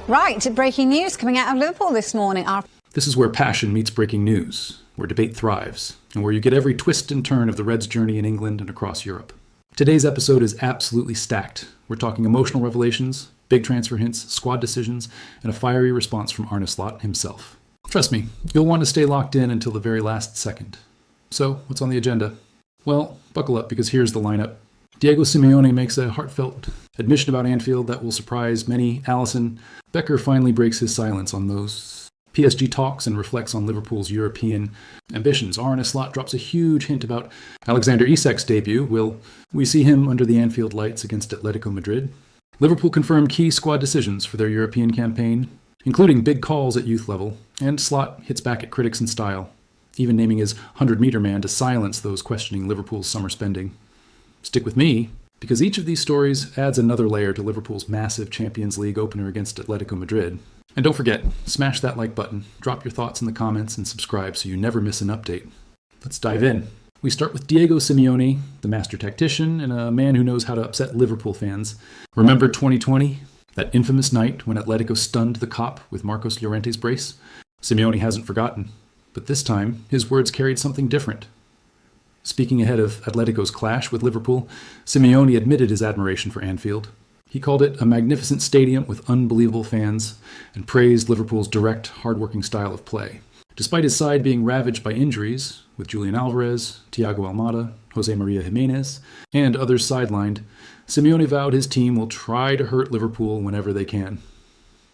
Right, breaking news coming out of Liverpool this morning. This is where passion meets breaking news, where debate thrives, and where you get every twist and turn of the Reds' journey in England and across Europe. Today's episode is absolutely stacked. We're talking emotional revelations, big transfer hints, squad decisions, and a fiery response from Arne Slot himself. Trust me, you'll want to stay locked in until the very last second. So, what's on the agenda? Well, buckle up because here's the lineup. Diego Simeone makes a heartfelt admission about Anfield that will surprise many. Alisson Becker finally breaks his silence on those PSG talks and reflects on Liverpool's European ambitions. Arne Slot drops a huge hint about Alexander Isak's debut. Will we see him under the Anfield lights against Atletico Madrid? Liverpool confirmed key squad decisions for their European campaign, including big calls at youth level, and Slot hits back at critics in style, even naming his 100-meter man to silence those questioning Liverpool's summer spending. Stick with me, because each of these stories adds another layer to Liverpool's massive Champions League opener against Atletico Madrid. And don't forget, smash that like button, drop your thoughts in the comments, and subscribe so you never miss an update. Let's dive in. We start with Diego Simeone, the master tactician and a man who knows how to upset Liverpool fans. Remember 2020? That infamous night when Atletico stunned the Cop with Marcos Llorente's brace? Simeone hasn't forgotten, but this time his words carried something different. Speaking ahead of Atletico's clash with Liverpool, Simeone admitted his admiration for Anfield. He called it a magnificent stadium with unbelievable fans and praised Liverpool's direct, hard-working style of play. Despite his side being ravaged by injuries, with Julian Alvarez, Thiago Almada, Jose Maria Jimenez, and others sidelined, Simeone vowed his team will try to hurt Liverpool whenever they can.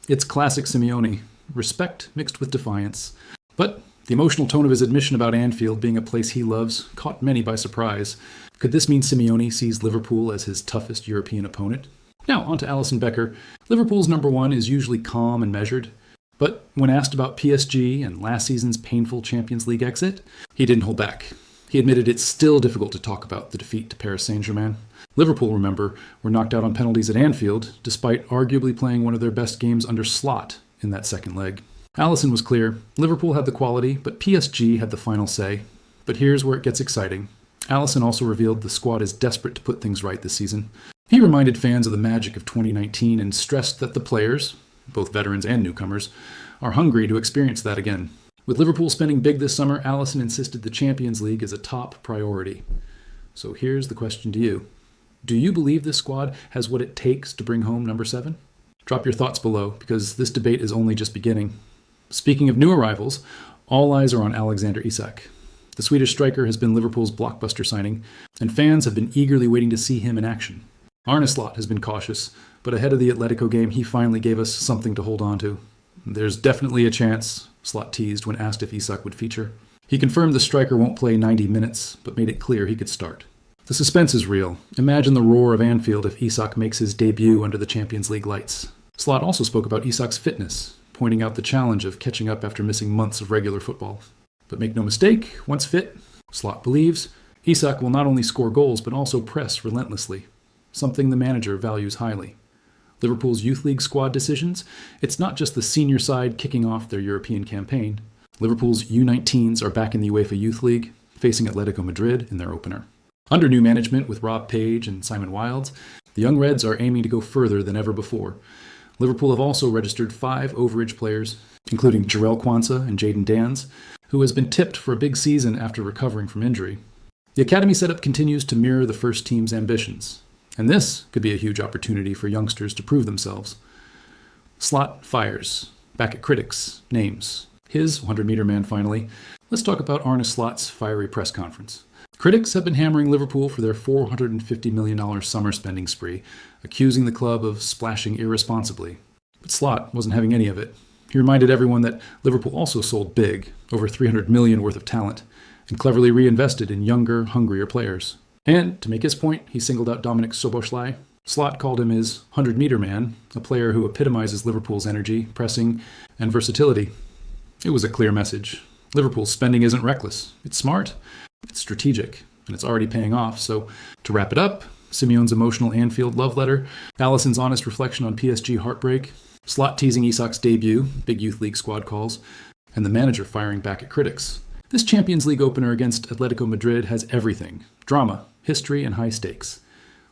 It's classic Simeone, respect mixed with defiance. But the emotional tone of his admission about Anfield being a place he loves caught many by surprise. Could this mean Simeone sees Liverpool as his toughest European opponent? Now, on to Alisson Becker. Liverpool's number one is usually calm and measured, but when asked about PSG and last season's painful Champions League exit, he didn't hold back. He admitted it's still difficult to talk about the defeat to Paris Saint-Germain. Liverpool, remember, were knocked out on penalties at Anfield, despite arguably playing one of their best games under Slot in that second leg. Alisson was clear. Liverpool had the quality, but PSG had the final say. But here's where it gets exciting. Alisson also revealed the squad is desperate to put things right this season. He reminded fans of the magic of 2019 and stressed that the players, both veterans and newcomers, are hungry to experience that again. With Liverpool spending big this summer, Alisson insisted the Champions League is a top priority. So here's the question to you. Do you believe this squad has what it takes to bring home number 7? Drop your thoughts below, because this debate is only just beginning. Speaking of new arrivals, all eyes are on Alexander Isak. The Swedish striker has been Liverpool's blockbuster signing, and fans have been eagerly waiting to see him in action. Arne Slot has been cautious, but ahead of the Atletico game, he finally gave us something to hold on to. There's definitely a chance, Slot teased when asked if Isak would feature. He confirmed the striker won't play 90 minutes, but made it clear he could start. The suspense is real. Imagine the roar of Anfield if Isak makes his debut under the Champions League lights. Slot also spoke about Isak's fitness, pointing out the challenge of catching up after missing months of regular football. But make no mistake, once fit, Slot believes, Isak will not only score goals but also press relentlessly, something the manager values highly. Liverpool's Youth League squad decisions, it's not just the senior side kicking off their European campaign. Liverpool's U19s are back in the UEFA Youth League, facing Atletico Madrid in their opener. Under new management with Rob Page and Simon Wilds, the young Reds are aiming to go further than ever before. Liverpool have also registered 5 overage players, including Jarell Quansah and Jadon Danns, who has been tipped for a big season after recovering from injury. The academy setup continues to mirror the first team's ambitions, and this could be a huge opportunity for youngsters to prove themselves. Slot fires. Back at critics. Names. His 100-meter man finally. Let's talk about Arne Slot's fiery press conference. Critics have been hammering Liverpool for their $450 million summer spending spree, accusing the club of splashing irresponsibly. But Slot wasn't having any of it. He reminded everyone that Liverpool also sold big, over $300 million worth of talent, and cleverly reinvested in younger, hungrier players. And, to make his point, he singled out Dominik Szoboszlai. Slot called him his 100-meter man, a player who epitomizes Liverpool's energy, pressing, and versatility. It was a clear message. Liverpool's spending isn't reckless. It's smart. It's strategic, and it's already paying off. So, to wrap it up, Simeone's emotional Anfield love letter, Alisson's honest reflection on PSG heartbreak, Slot teasing Isak's debut, big youth league squad calls, and the manager firing back at critics. This Champions League opener against Atletico Madrid has everything: drama, history, and high stakes.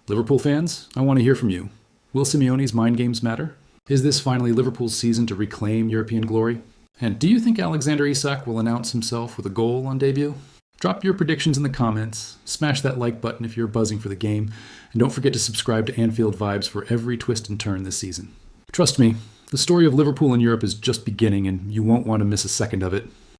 Liverpool fans, I want to hear from you. Will Simeone's mind games matter? Is this finally Liverpool's season to reclaim European glory? And do you think Alexander Isak will announce himself with a goal on debut? Drop your predictions in the comments, smash that like button if you're buzzing for the game, and don't forget to subscribe to Anfield Vibes for every twist and turn this season. Trust me, the story of Liverpool in Europe is just beginning and you won't want to miss a second of it.